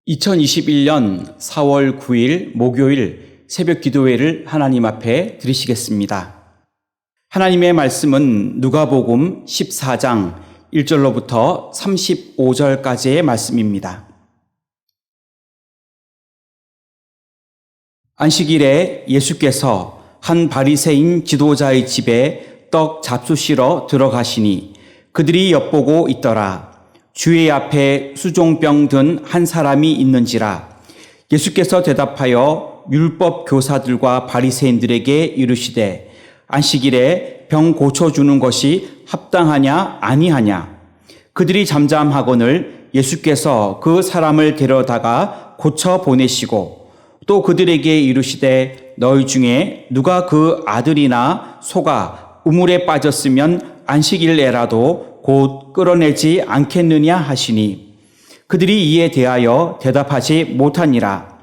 2021년 4월 9일 목요일 새벽 기도회를 하나님 앞에 드리시겠습니다. 하나님의 말씀은 누가복음 14장 1절로부터 35절까지의 말씀입니다. 안식일에 예수께서 한 바리새인 지도자의 집에 떡 잡수시러 들어가시니 그들이 엿보고 있더라. 주의 앞에 수종병 든 한 사람이 있는지라. 예수께서 대답하여 율법 교사들과 바리새인들에게 이르시되 안식일에 병 고쳐주는 것이 합당하냐 아니하냐. 그들이 잠잠하거늘 예수께서 그 사람을 데려다가 고쳐 보내시고 또 그들에게 이르시되 너희 중에 누가 그 아들이나 소가 우물에 빠졌으면 안식일에라도 곧 끌어내지 않겠느냐 하시니 그들이 이에 대하여 대답하지 못하니라.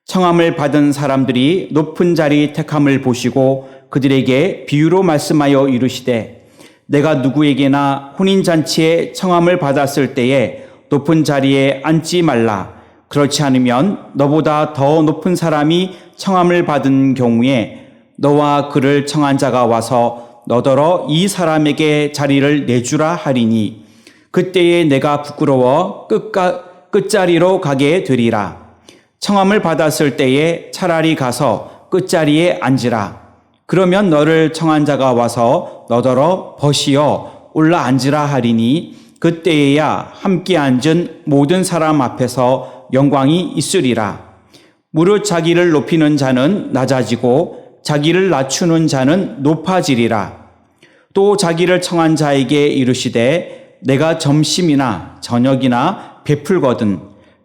청함을 받은 사람들이 높은 자리 택함을 보시고 그들에게 비유로 말씀하여 이르시되 내가 누구에게나 혼인잔치에 청함을 받았을 때에 높은 자리에 앉지 말라. 그렇지 않으면 너보다 더 높은 사람이 청함을 받은 경우에 너와 그를 청한 자가 와서 너더러 이 사람에게 자리를 내주라 하리니 그때에 내가 부끄러워 끝자리로 가게 되리라. 청함을 받았을 때에 차라리 가서 끝자리에 앉으라. 그러면 너를 청한 자가 와서 너더러 벗이어 올라 앉으라 하리니 그때에야 함께 앉은 모든 사람 앞에서 영광이 있으리라. 무릇 자기를 높이는 자는 낮아지고 자기를 낮추는 자는 높아지리라. 또 자기를 청한 자에게 이르시되 내가 점심이나 저녁이나 베풀거든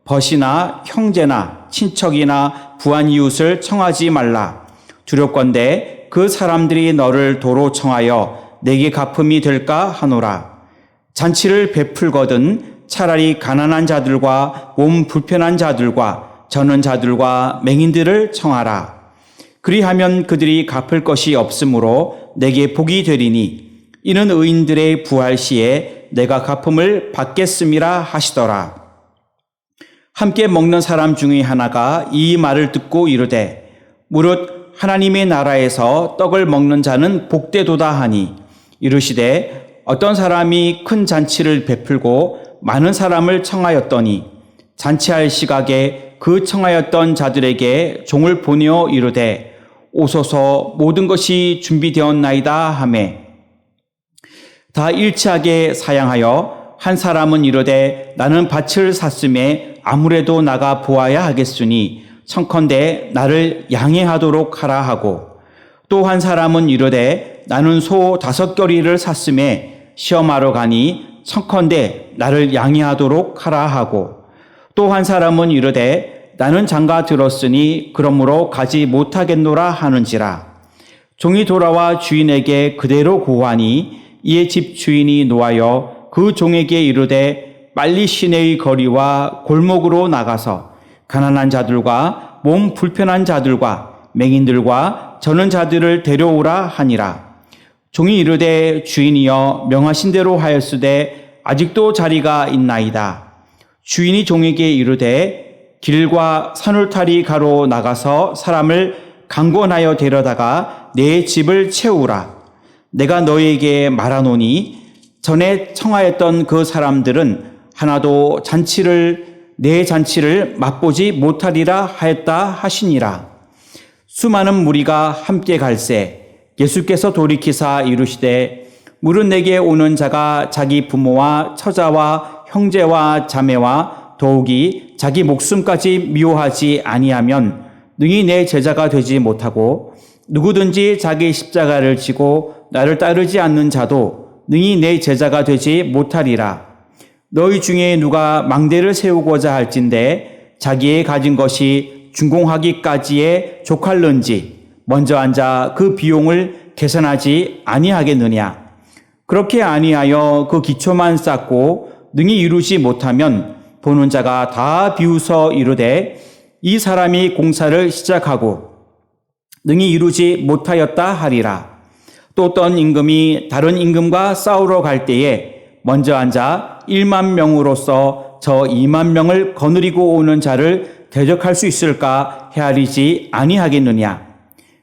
벗이나 형제나 친척이나 부한 이웃을 청하지 말라. 두렵건대 그 사람들이 너를 도로 청하여 내게 갚음이 될까 하노라. 잔치를 베풀거든 차라리 가난한 자들과 몸 불편한 자들과 저는 자들과 맹인들을 청하라. 그리하면 그들이 갚을 것이 없으므로 내게 복이 되리니 이는 의인들의 부활 시에 내가 갚음을 받겠음이라 하시더라. 함께 먹는 사람 중에 하나가 이 말을 듣고 이르되 무릇 하나님의 나라에서 떡을 먹는 자는 복되도다 하니 이르시되 어떤 사람이 큰 잔치를 베풀고 많은 사람을 청하였더니 잔치할 시각에 그 청하였던 자들에게 종을 보내어 이르되 오소서 모든 것이 준비되었나이다 하매 다 일치하게 사양하여 한 사람은 이르되 나는 밭을 샀음에 아무래도 나가 보아야 하겠으니 청컨대 나를 양해하도록 하라 하고 또 한 사람은 이르되 나는 소 5겨리를 샀음에 시험하러 가니 청컨대 나를 양해하도록 하라 하고 또 한 사람은 이르되 나는 장가 들었으니 그러므로 가지 못하겠노라 하는지라. 종이 돌아와 주인에게 그대로 고하니 이에 집 주인이 노하여 그 종에게 이르되 빨리 시내의 거리와 골목으로 나가서 가난한 자들과 몸 불편한 자들과 맹인들과 저는 자들을 데려오라 하니라. 종이 이르되 주인이여 명하신 대로 하였으되 아직도 자리가 있나이다. 주인이 종에게 이르되 길과 산울타리 가로 나가서 사람을 강권하여 데려다가 내 집을 채우라. 내가 너에게 말하노니 전에 청하였던 그 사람들은 하나도 내 잔치를 맛보지 못하리라 하였다 하시니라. 수많은 무리가 함께 갈새 예수께서 돌이키사 이르시되 무릇 내게 오는 자가 자기 부모와 처자와 형제와 자매와 더욱이 자기 목숨까지 미워하지 아니하면 능히 내 제자가 되지 못하고 누구든지 자기 십자가를 지고 나를 따르지 않는 자도 능히 내 제자가 되지 못하리라. 너희 중에 누가 망대를 세우고자 할진대 자기의 가진 것이 준공하기까지에 족할는지 먼저 앉아 그 비용을 계산하지 아니하겠느냐. 그렇게 아니하여 그 기초만 쌓고 능히 이루지 못하면 보는 자가 다 비웃어 이르되 이 사람이 공사를 시작하고 능히 이루지 못하였다 하리라. 또 어떤 임금이 다른 임금과 싸우러 갈 때에 먼저 앉아 1만 명으로서 저 2만 명을 거느리고 오는 자를 대적할 수 있을까 헤아리지 아니하겠느냐.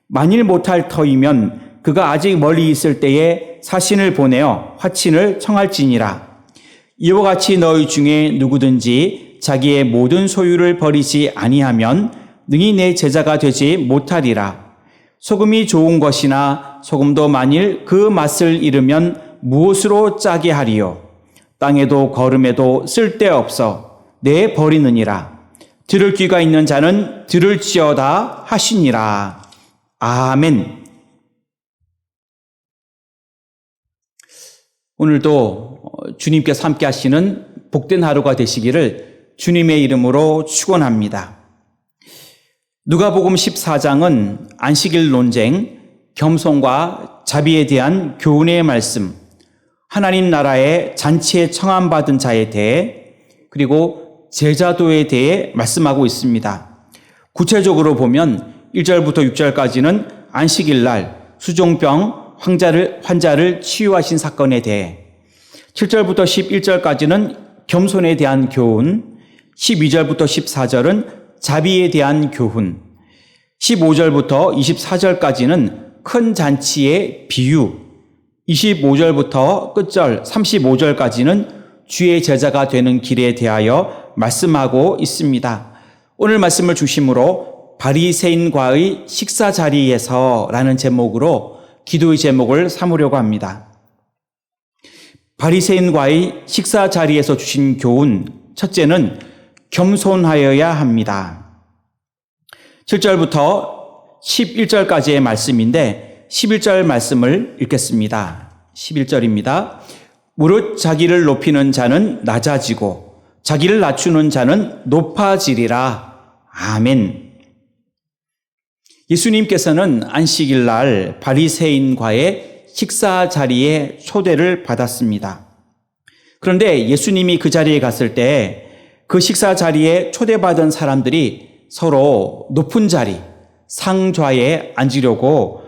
만일 못할 터이면 그가 아직 멀리 있을 때에 사신을 보내어 화친을 청할지니라. 이와 같이 너희 중에 누구든지 자기의 모든 소유를 버리지 아니하면 능히 내 제자가 되지 못하리라. 소금이 좋은 것이나 소금도 만일 그 맛을 잃으면 무엇으로 짜게 하리요. 땅에도 거름에도 쓸데없어 내 버리느니라. 들을 귀가 있는 자는 들을지어다 하시니라. 아멘. 오늘도 주님께서 함께 하시는 복된 하루가 되시기를 주님의 이름으로 축원합니다. 누가복음 14장은 안식일 논쟁, 겸손과 자비에 대한 교훈의 말씀, 하나님 나라의 잔치에 청함받은 자에 대해 그리고 제자도에 대해 말씀하고 있습니다. 구체적으로 보면 1절부터 6절까지는 안식일 날 수종병 환자를 치유하신 사건에 대해, 7절부터 11절까지는 겸손에 대한 교훈, 12절부터 14절은 자비에 대한 교훈, 15절부터 24절까지는 큰 잔치의 비유, 25절부터 끝절 35절까지는 주의 제자가 되는 길에 대하여 말씀하고 있습니다. 오늘 말씀을 중심으로 바리새인과의 식사 자리에서라는 제목으로 기도의 제목을 삼으려고 합니다. 바리새인과의 식사 자리에서 주신 교훈, 첫째는 겸손하여야 합니다. 7절부터 11절까지의 말씀인데 11절 말씀을 읽겠습니다. 11절입니다. 무릇 자기를 높이는 자는 낮아지고 자기를 낮추는 자는 높아지리라. 아멘. 예수님께서는 안식일 날 바리새인과의 식사 자리에 초대를 받았습니다. 그런데 예수님이 그 자리에 갔을 때 그 식사 자리에 초대받은 사람들이 서로 높은 자리, 상좌에 앉으려고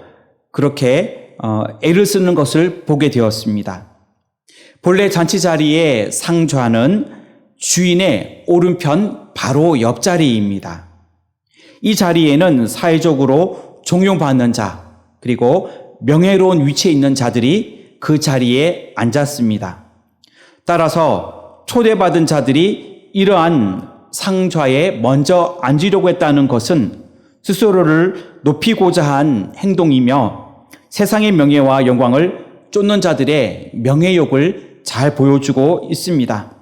그렇게 애를 쓰는 것을 보게 되었습니다. 본래 잔치 자리의 상좌는 주인의 오른편 바로 옆자리입니다. 이 자리에는 사회적으로 존경받는 자, 그리고 명예로운 위치에 있는 자들이 그 자리에 앉았습니다. 따라서 초대받은 자들이 이러한 상좌에 먼저 앉으려고 했다는 것은 스스로를 높이고자 한 행동이며 세상의 명예와 영광을 쫓는 자들의 명예욕을 잘 보여주고 있습니다.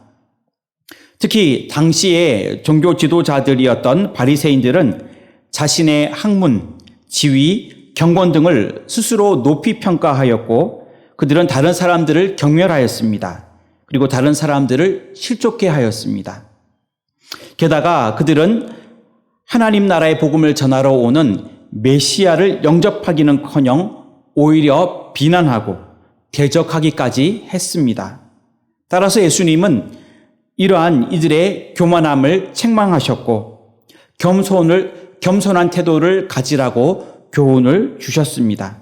특히 당시의 종교 지도자들이었던 바리새인들은 자신의 학문, 지위, 경건 등을 스스로 높이 평가하였고 그들은 다른 사람들을 경멸하였습니다. 그리고 다른 사람들을 실족해 하였습니다. 게다가 그들은 하나님 나라의 복음을 전하러 오는 메시아를 영접하기는커녕 오히려 비난하고 대적하기까지 했습니다. 따라서 예수님은 이러한 이들의 교만함을 책망하셨고 겸손한 태도를 가지라고 교훈을 주셨습니다.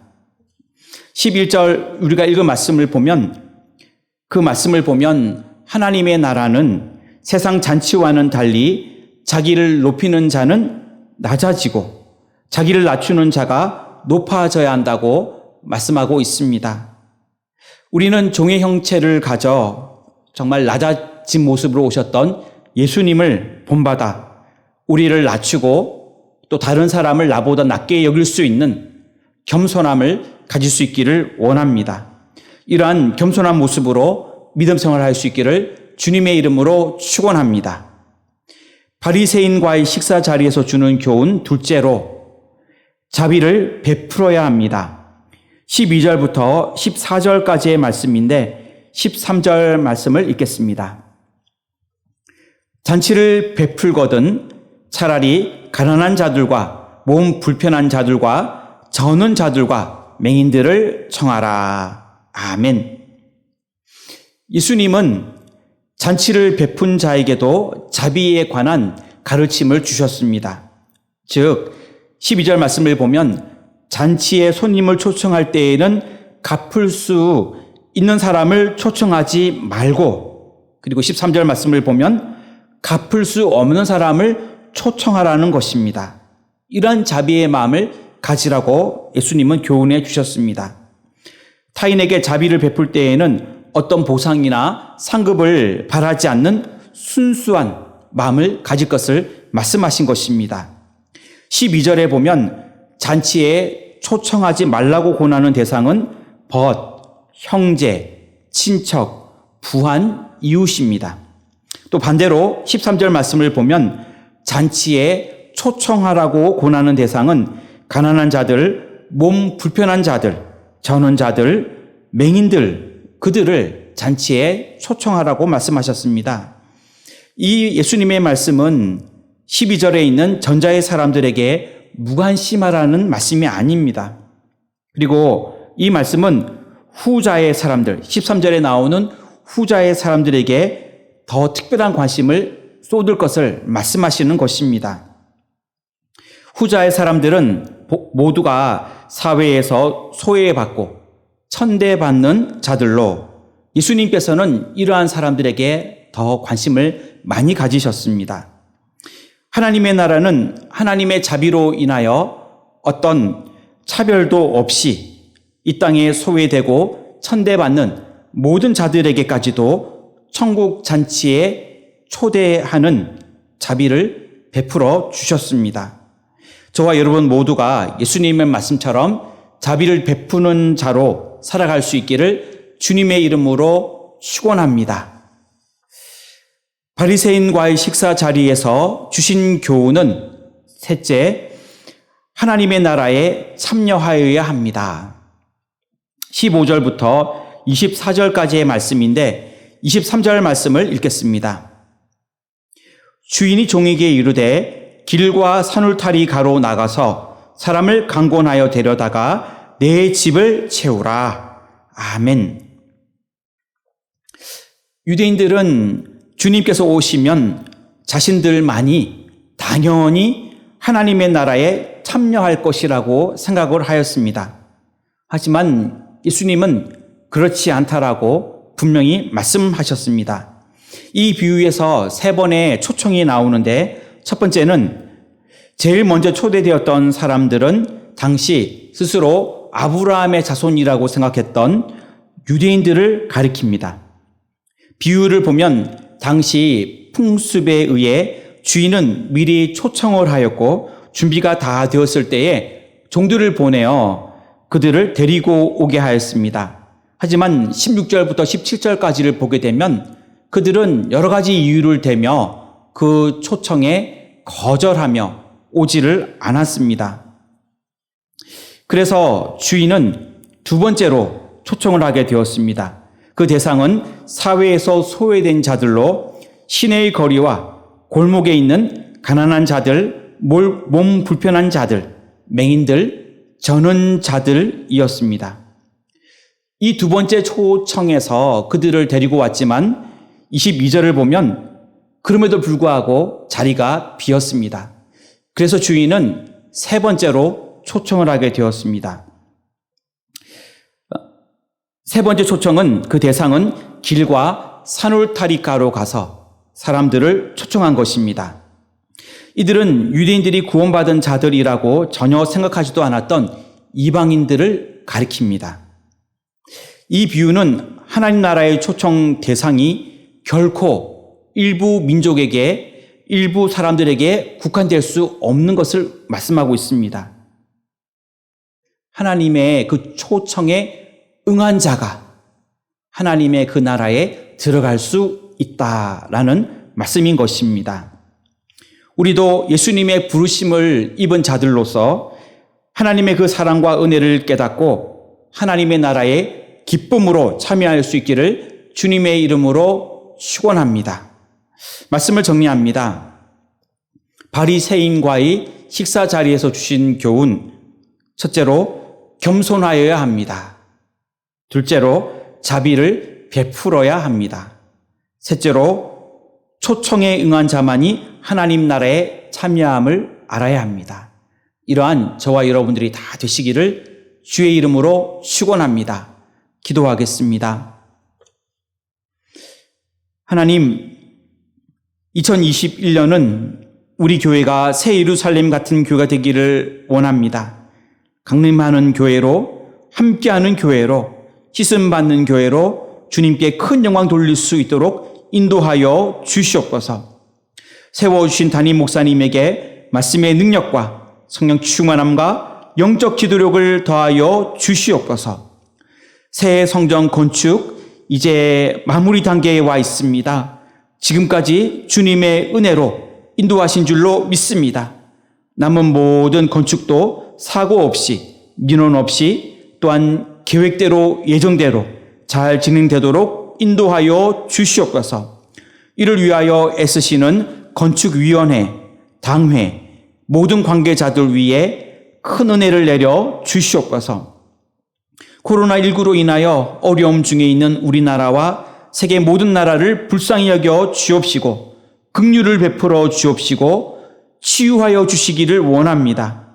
11절 우리가 읽은 말씀을 보면 그 말씀을 보면 하나님의 나라는 세상 잔치와는 달리 자기를 높이는 자는 낮아지고 자기를 낮추는 자가 높아져야 한다고 말씀하고 있습니다. 우리는 종의 형체를 가져 정말 낮아진 모습으로 오셨던 예수님을 본받아 우리를 낮추고 또 다른 사람을 나보다 낮게 여길 수 있는 겸손함을 가질 수 있기를 원합니다. 이러한 겸손한 모습으로 믿음 생활을 할 수 있기를 주님의 이름으로 축원합니다. 바리새인과의 식사 자리에서 주는 교훈 둘째로 자비를 베풀어야 합니다. 12절부터 14절까지의 말씀인데 13절 말씀을 읽겠습니다. 잔치를 베풀거든 차라리 가난한 자들과 몸 불편한 자들과 저는 자들과 맹인들을 청하라. 아멘. 예수님은 잔치를 베푼 자에게도 자비에 관한 가르침을 주셨습니다. 즉 12절 말씀을 보면 잔치에 손님을 초청할 때에는 갚을 수 있는 사람을 초청하지 말고, 그리고 13절 말씀을 보면 갚을 수 없는 사람을 초청하라는 것입니다. 이러한 자비의 마음을 가지라고 예수님은 교훈해 주셨습니다. 타인에게 자비를 베풀 때에는 어떤 보상이나 상급을 바라지 않는 순수한 마음을 가질 것을 말씀하신 것입니다. 12절에 보면 잔치에 초청하지 말라고 권하는 대상은 벗, 형제, 친척, 부한, 이웃입니다. 또 반대로 13절 말씀을 보면 잔치에 초청하라고 권하는 대상은 가난한 자들, 몸 불편한 자들, 전원자들, 맹인들, 그들을 잔치에 초청하라고 말씀하셨습니다. 이 예수님의 말씀은 12절에 있는 전자의 사람들에게 무관심하라는 말씀이 아닙니다. 그리고 이 말씀은 후자의 사람들, 13절에 나오는 후자의 사람들에게 더 특별한 관심을 쏟을 것을 말씀하시는 것입니다. 후자의 사람들은 모두가 사회에서 소외받고 천대받는 자들로 예수님께서는 이러한 사람들에게 더 관심을 많이 가지셨습니다. 하나님의 나라는 하나님의 자비로 인하여 어떤 차별도 없이 이 땅에 소외되고 천대받는 모든 자들에게까지도 천국 잔치에 초대하는 자비를 베풀어 주셨습니다. 저와 여러분 모두가 예수님의 말씀처럼 자비를 베푸는 자로 살아갈 수 있기를 주님의 이름으로 축원합니다. 바리새인과의 식사 자리에서 주신 교훈은 셋째, 하나님의 나라에 참여하여야 합니다. 15절부터 24절까지의 말씀인데 23절 말씀을 읽겠습니다. 주인이 종에게 이르되 길과 산울타리 가로 나가서 사람을 강권하여 데려다가 내 집을 채우라. 아멘. 유대인들은 주님께서 오시면 자신들만이 당연히 하나님의 나라에 참여할 것이라고 생각을 하였습니다. 하지만 예수님은 그렇지 않다라고 분명히 말씀하셨습니다. 이 비유에서 세 번의 초청이 나오는데 첫 번째는 제일 먼저 초대되었던 사람들은 당시 스스로 아브라함의 자손이라고 생각했던 유대인들을 가리킵니다. 비유를 보면 당시 풍습에 의해 주인은 미리 초청을 하였고 준비가 다 되었을 때에 종들을 보내어 그들을 데리고 오게 하였습니다. 하지만 16절부터 17절까지를 보게 되면 그들은 여러 가지 이유를 대며 그 초청에 거절하며 오지를 않았습니다. 그래서 주인은 두 번째로 초청을 하게 되었습니다. 그 대상은 사회에서 소외된 자들로 시내의 거리와 골목에 있는 가난한 자들, 몸 불편한 자들, 맹인들, 저는 자들이었습니다. 이 두 번째 초청에서 그들을 데리고 왔지만 22절을 보면 그럼에도 불구하고 자리가 비었습니다. 그래서 주인은 세 번째로 초청을 하게 되었습니다. 세 번째 초청은 그 대상은 길과 산울타리가로 가서 사람들을 초청한 것입니다. 이들은 유대인들이 구원받은 자들이라고 전혀 생각하지도 않았던 이방인들을 가리킵니다. 이 비유는 하나님 나라의 초청 대상이 결코 일부 민족에게, 일부 사람들에게 국한될 수 없는 것을 말씀하고 있습니다. 하나님의 그 초청에 응한 자가 하나님의 그 나라에 들어갈 수 있다라는 말씀인 것입니다. 우리도 예수님의 부르심을 입은 자들로서 하나님의 그 사랑과 은혜를 깨닫고 하나님의 나라에 기쁨으로 참여할 수 있기를 주님의 이름으로 축원합니다. 말씀을 정리합니다. 바리새인과의 식사 자리에서 주신 교훈, 첫째로 겸손하여야 합니다. 둘째로 자비를 베풀어야 합니다. 셋째로 초청에 응한 자만이 하나님 나라에 참여함을 알아야 합니다. 이러한 저와 여러분들이 다 되시기를 주의 이름으로 축원합니다. 기도하겠습니다. 하나님, 2021년은 우리 교회가 새 예루살렘 같은 교회가 되기를 원합니다. 강림하는 교회로, 함께하는 교회로, 씻음받는 교회로 주님께 큰 영광 돌릴 수 있도록 인도하여 주시옵소서. 세워주신 담임 목사님에게 말씀의 능력과 성령 충만함과 영적 기도력을 더하여 주시옵소서. 새 성전 건축 이제 마무리 단계에 와 있습니다. 지금까지 주님의 은혜로 인도하신 줄로 믿습니다. 남은 모든 건축도 사고 없이, 민원 없이, 또한 계획대로 예정대로 잘 진행되도록 인도하여 주시옵소서. 이를 위하여 애쓰시는 건축위원회, 당회, 모든 관계자들 위해 큰 은혜를 내려 주시옵소서. 코로나19로 인하여 어려움 중에 있는 우리나라와 세계 모든 나라를 불쌍히 여겨 주옵시고 긍휼을 베풀어 주옵시고 치유하여 주시기를 원합니다.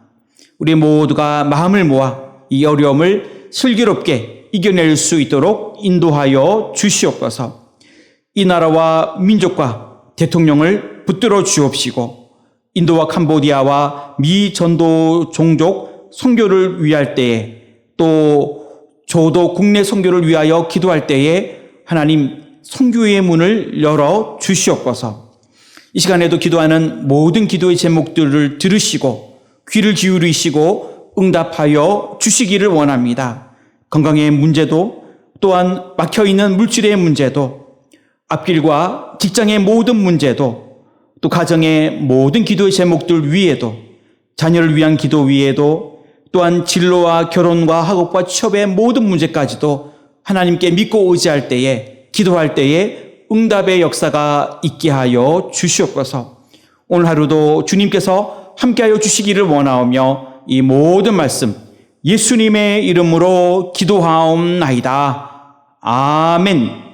우리 모두가 마음을 모아 이 어려움을 슬기롭게 이겨낼 수 있도록 인도하여 주시옵소서. 이 나라와 민족과 대통령을 붙들어 주옵시고 인도와 캄보디아와 미 전도 종족 선교를 위할 때에 또 저도 국내 선교를 위하여 기도할 때에 하나님 선교의 문을 열어 주시옵소서. 이 시간에도 기도하는 모든 기도의 제목들을 들으시고 귀를 기울이시고 응답하여 주시기를 원합니다. 건강의 문제도 또한 막혀있는 물질의 문제도 앞길과 직장의 모든 문제도 또 가정의 모든 기도의 제목들 위에도 자녀를 위한 기도 위에도 또한 진로와 결혼과 학업과 취업의 모든 문제까지도 하나님께 믿고 의지할 때에 기도할 때에 응답의 역사가 있게 하여 주시옵소서. 오늘 하루도 주님께서 함께하여 주시기를 원하오며 이 모든 말씀 예수님의 이름으로 기도하옵나이다. 아멘.